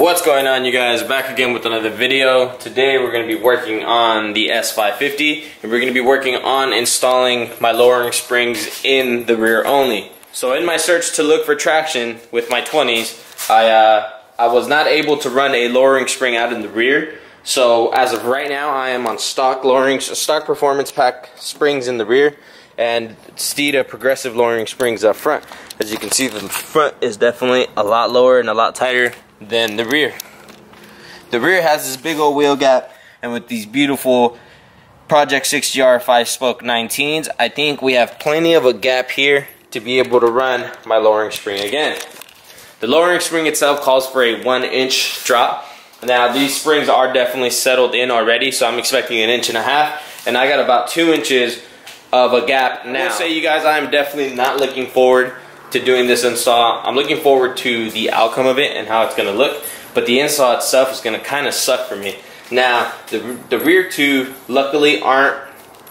What's going on, you guys? Back again with another video. Today we're going to be working on the S550 and we're going to be working on installing my lowering springs in the rear only. So in my search to look for traction with my 20s, I was not able to run a lowering spring out in the rear. So as of right now, I am on stock performance pack springs in the rear and Steeda progressive lowering springs up front. As you can see, the front is definitely a lot lower and a lot tighter than the rear. The rear has this big old wheel gap, and with these beautiful Project 6GR 5-spoke 19s, I think we have plenty of a gap here to be able to run my lowering spring again. The lowering spring itself calls for a 1-inch drop. Now these springs are definitely settled in already, so I'm expecting 1.5 inches, and I got about 2 inches of a gap now. I will say, you guys, I am definitely not looking forward to doing this install. I'm looking forward to the outcome of it and how it's going to look, but the install itself is going to kind of suck for me. Now the rear two luckily aren't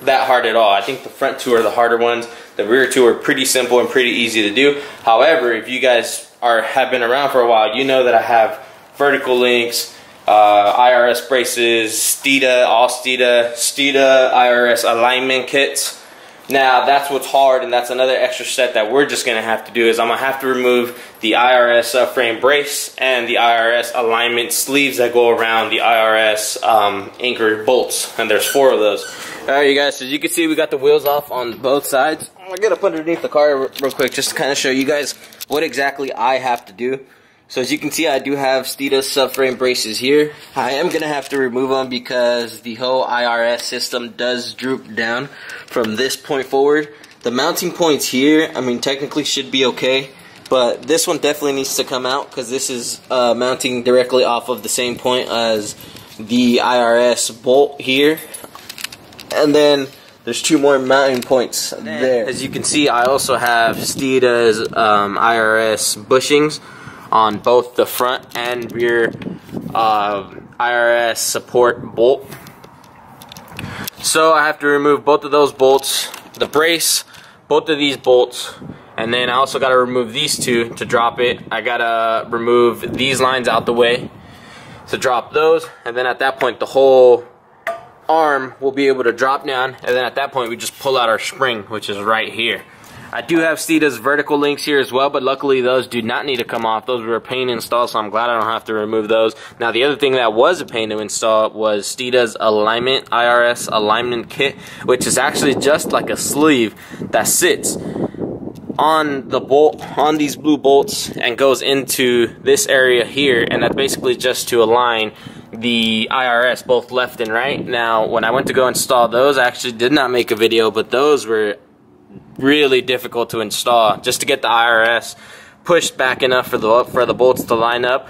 that hard at all. I think the front two are the harder ones. The rear two are pretty simple and pretty easy to do. However, if you guys have been around for a while, you know that I have vertical links, IRS braces, Steeda, all Steeda IRS alignment kits. Now that's what's hard, and that's another extra step that we're just gonna have to do. Is I'm gonna have to remove the IRS subframe brace and the IRS alignment sleeves that go around the IRS anchor bolts, and there's 4 of those. Alright, you guys, so as you can see, we got the wheels off on both sides. I'm gonna put underneath the car real quick just to kind of show you guys what exactly I have to do. So as you can see, I do have Steeda subframe braces here. I am going to have to remove them because the whole IRS system does droop down from this point forward. The mounting points here, I mean, technically should be okay, but this one definitely needs to come out because this is mounting directly off of the same point as the IRS bolt here. And then there's 2 more mounting points there. As you can see, I also have Steeda's IRS bushings on both the front and rear IRS support bolt. So I have to remove both of those bolts, the brace, both of these bolts, and then I also got to remove these 2 to drop it. I got to remove these lines out the way to drop those, and then at that point the whole arm will be able to drop down, and then at that point we just pull out our spring, which is right here. I do have Steeda's vertical links here as well, but luckily those do not need to come off. Those were a pain to install, so I'm glad I don't have to remove those. Now the other thing that was a pain to install was Steeda's alignment, IRS alignment kit, which is actually just like a sleeve that sits on the bolt, on these blue bolts, and goes into this area here, and that's basically just to align the IRS both left and right. Now when I went to go install those, I actually did not make a video, but those were really difficult to install. Just to get the IRS pushed back enough for the bolts to line up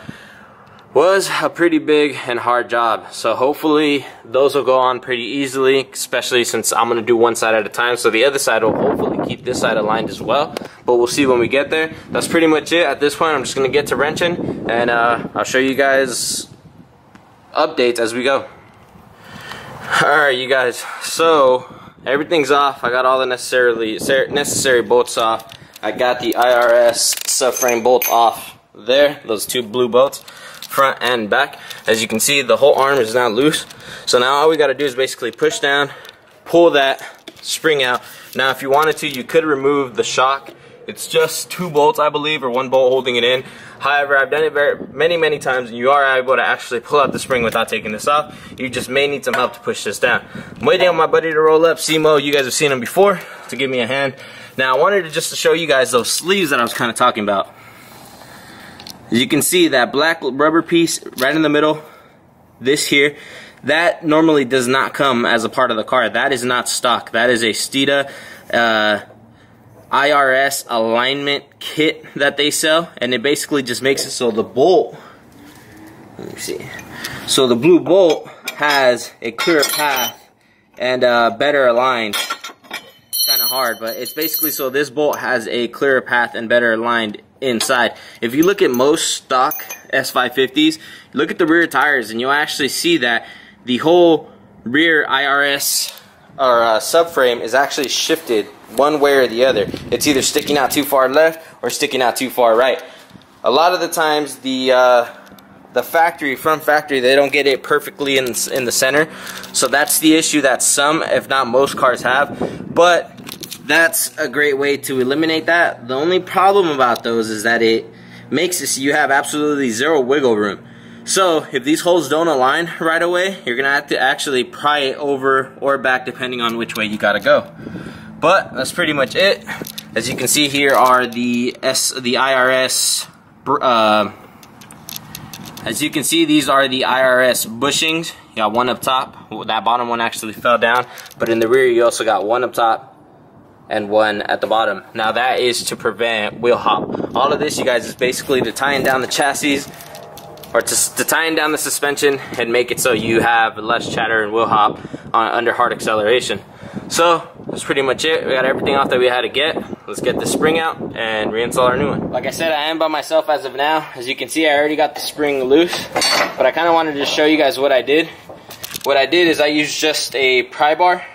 was a pretty big and hard job. So hopefully those will go on pretty easily, especially since I'm going to do one side at a time, so the other side will hopefully keep this side aligned as well, but we'll see when we get there. That's pretty much it at this point. I'm just going to get to wrenching, and I'll show you guys updates as we go. Alright, you guys, so everything's off. I got all the necessary bolts off. I got the IRS subframe bolt off there, those 2 blue bolts, front and back. As you can see, the whole arm is now loose. So now all we got to do is basically push down, pull that spring out. Now if you wanted to, you could remove the shock. It's just 2 bolts, I believe, or 1 bolt holding it in. However, I've done it many times, and you are able to actually pull out the spring without taking this off. You just may need some help to push this down. I'm waiting on my buddy to roll up. Simo, you guys have seen him before, to give me a hand. Now, I wanted to show you guys those sleeves that I was kind of talking about. As you can see, that black rubber piece right in the middle, this here, that normally does not come as a part of the car. That is not stock. That is a Steeda IRS alignment kit that they sell, and it basically just makes it so the bolt, let me see, so the blue bolt has a clearer path and better aligned. Kind of hard, but it's basically so this bolt has a clearer path and better aligned inside. If you look at most stock S550s, look at the rear tires, and you'll actually see that the whole rear IRS or subframe is actually shifted one way or the other. It's either sticking out too far left or sticking out too far right. A lot of the times the the factory, from factory, they don't get it perfectly in the center. So that's the issue that some, if not most, cars have. But that's a great way to eliminate that. The only problem about those is that it makes it so you have absolutely zero wiggle room. So if these holes don't align right away, you're gonna have to actually pry it over or back depending on which way you gotta go. But that's pretty much it. As you can see, here are the IRS. As you can see, these are the IRS bushings. You got one up top. That bottom one actually fell down, but in the rear you also got one up top and one at the bottom. Now that is to prevent wheel hop. All of this, you guys, is basically to tying down the chassis, or to tying down the suspension and make it so you have less chatter and wheel hop under hard acceleration. So that's pretty much it. We got everything off that we had to get. Let's get the spring out and reinstall our new one. Like I said, I am by myself as of now. As you can see, I already got the spring loose, but I kind of wanted to show you guys what I did. What I did is I used just a pry bar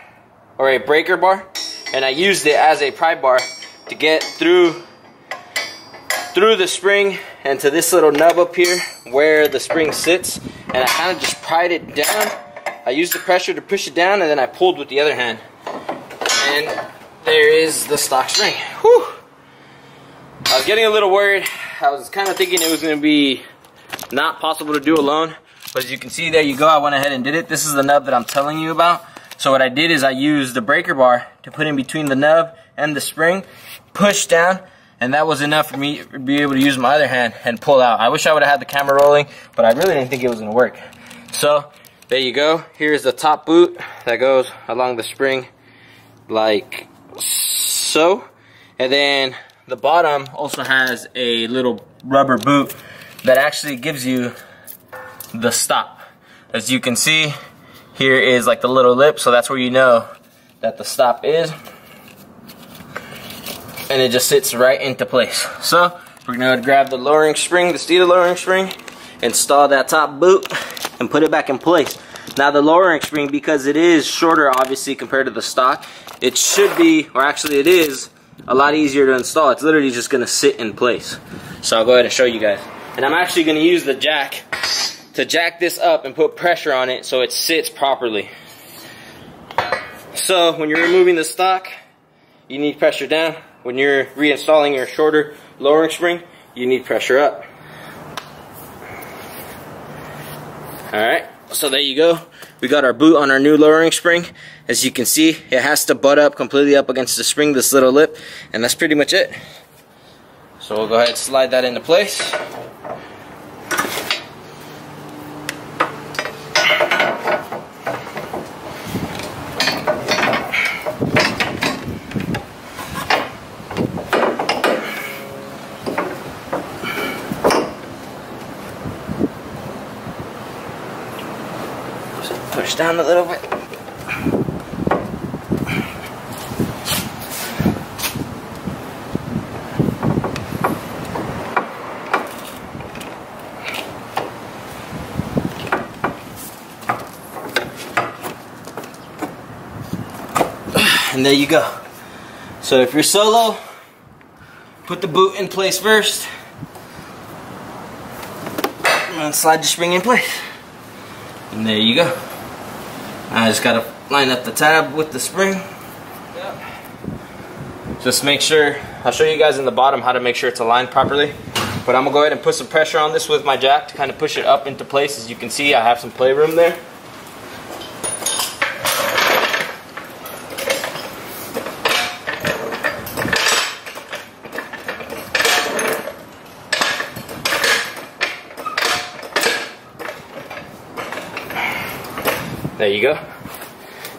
or a breaker bar, and I used it as a pry bar to get through the spring and to this little nub up here where the spring sits, and I kind of just pried it down. I used the pressure to push it down, and then I pulled with the other hand, and there is the stock spring. Whew. I was getting a little worried. I was kind of thinking it was going to be not possible to do alone, but as you can see, there you go. I went ahead and did it. This is the nub that I'm telling you about. So what I did is I used the breaker bar to put in between the nub and the spring, push down, and that was enough for me to be able to use my other hand and pull out. I wish I would have had the camera rolling, but I really didn't think it was going to work. So there you go. Here's the top boot that goes along the spring like so. And then the bottom also has a little rubber boot that actually gives you the stop. As you can see, here is like the little lip, so that's where you know that the stop is. And it just sits right into place. So we're gonna grab the lowering spring, the Steeda lowering spring, install that top boot, and put it back in place. Now the lowering spring, because it is shorter obviously compared to the stock, it should be, or actually it is, a lot easier to install. It's literally just gonna sit in place. So I'll go ahead and show you guys. And I'm actually gonna use the jack to jack this up and put pressure on it so it sits properly. So when you're removing the stock, you need pressure down. When you're reinstalling your shorter lowering spring, you need pressure up. Alright, so there you go. We got our boot on our new lowering spring. As you can see, it has to butt up completely up against the spring, this little lip, and that's pretty much it. So we'll go ahead and slide that into place. Push down a little bit. And there you go. So if you're solo, put the boot in place first, and slide the spring in place. And there you go. I just gotta line up the tab with the spring. Yep. Just make sure, I'll show you guys in the bottom how to make sure it's aligned properly. But I'm gonna go ahead and put some pressure on this with my jack to kind of push it up into place. As you can see, I have some playroom there. There you go.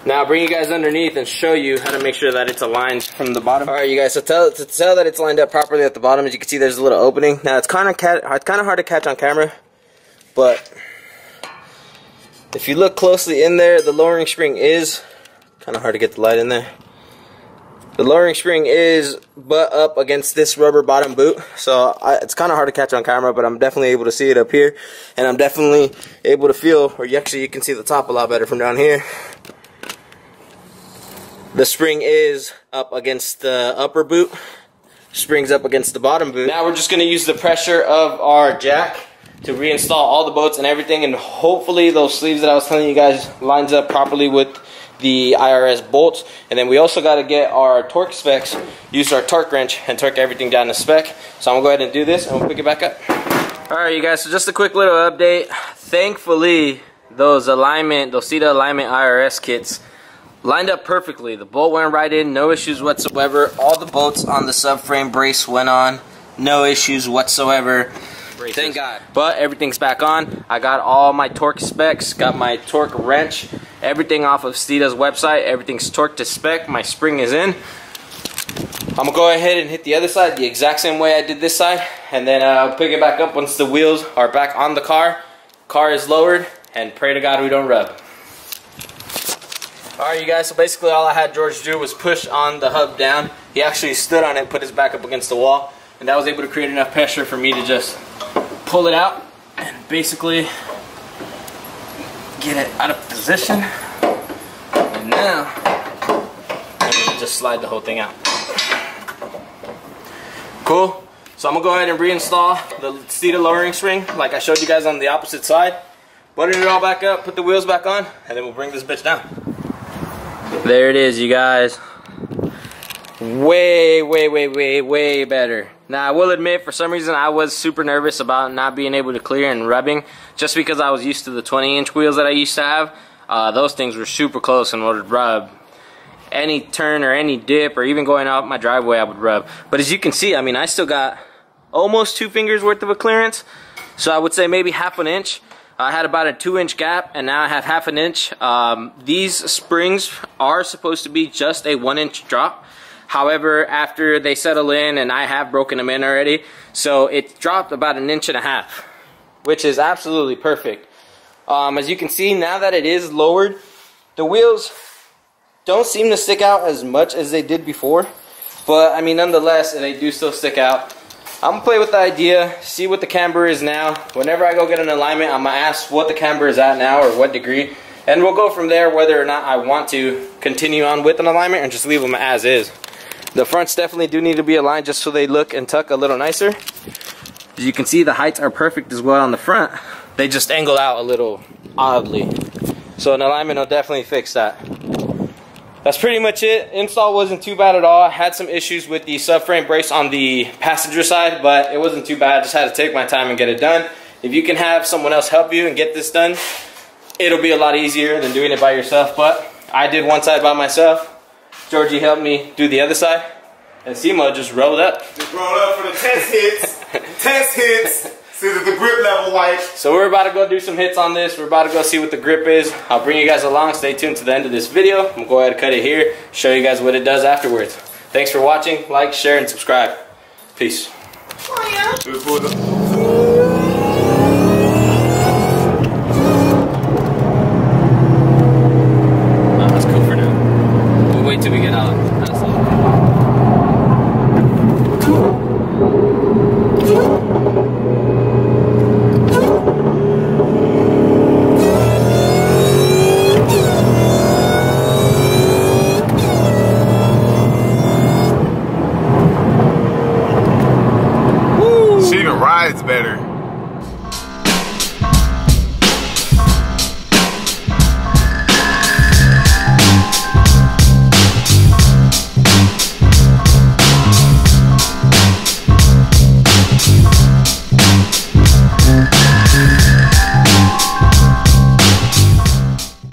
Now I'll bring you guys underneath and show you how to make sure that it's aligned from the bottom. Alright you guys, so to tell that it's lined up properly at the bottom, as you can see there's a little opening. Now it's kind of hard to catch on camera, but if you look closely in there, the lowering spring is, kind of hard to get the light in there. The lowering spring is butt up against this rubber bottom boot, so it's kind of hard to catch on camera, but I'm definitely able to see it up here, and I'm definitely able to feel, or you can see the top a lot better from down here. The spring is up against the upper boot, spring's up against the bottom boot. Now we're just going to use the pressure of our jack to reinstall all the bolts and everything, and hopefully those sleeves that I was telling you guys lines up properly with the IRS bolts. And then we also got to get our torque specs, use our torque wrench and torque everything down to spec. So I'm gonna go ahead and do this and we'll pick it back up. Alright you guys, so just a quick little update. Thankfully those Steeda alignment IRS kits lined up perfectly. The bolt went right in, no issues whatsoever. All the bolts on the subframe brace went on, no issues whatsoever. Braces. Thank God. But everything's back on. I got all my torque specs, got my torque wrench, everything off of Steeda's website. Everything's torqued to spec. My spring is in. I'm gonna go ahead and hit the other side the exact same way I did this side, and then I'll pick it back up once the wheels are back on the car. Car is lowered, and pray to God we don't rub. Alright you guys, so basically all I had George do was push on the hub down. He actually stood on it, put his back up against the wall, and that was able to create enough pressure for me to just pull it out and basically get it out of position. And now I'm gonna just slide the whole thing out. Cool. So I'm gonna go ahead and reinstall the Steeda lowering spring like I showed you guys on the opposite side. Button it all back up, put the wheels back on, and then we'll bring this bitch down. There it is, you guys. Way better. Now I will admit, for some reason I was super nervous about not being able to clear and rubbing, just because I was used to the 20-inch wheels that I used to have. Those things were super close and would rub. Any turn or any dip or even going out my driveway I would rub. But as you can see, I mean, I still got almost 2 fingers worth of a clearance. So I would say maybe half an inch. I had about a 2-inch gap, and now I have half an inch. These springs are supposed to be just a 1-inch drop. However, after they settle in, and I have broken them in already, so it dropped about 1.5 inches, which is absolutely perfect. As you can see, now that it is lowered, the wheels don't seem to stick out as much as they did before. But, I mean, nonetheless, they do still stick out. I'm going to play with the idea, see what the camber is now. Whenever I go get an alignment, I'm going to ask what the camber is at now or what degree. And we'll go from there whether or not I want to continue on with an alignment and just leave them as is. The fronts definitely do need to be aligned just so they look and tuck a little nicer. As you can see, the heights are perfect as well on the front. They just angle out a little oddly. So an alignment will definitely fix that. That's pretty much it. Install wasn't too bad at all. I had some issues with the subframe brace on the passenger side, but it wasn't too bad. I just had to take my time and get it done. If you can have someone else help you and get this done, it'll be a lot easier than doing it by yourself. But I did one side by myself. Georgie helped me do the other side, and Simo just rolled up. Just rolled up for the test hits. Test hits. See that the grip level like. So we're about to go do some hits on this. We're about to go see what the grip is. I'll bring you guys along. Stay tuned to the end of this video. I'm going to go ahead and cut it here, show you guys what it does afterwards. Thanks for watching. Like, share, and subscribe. Peace. Oh, yeah.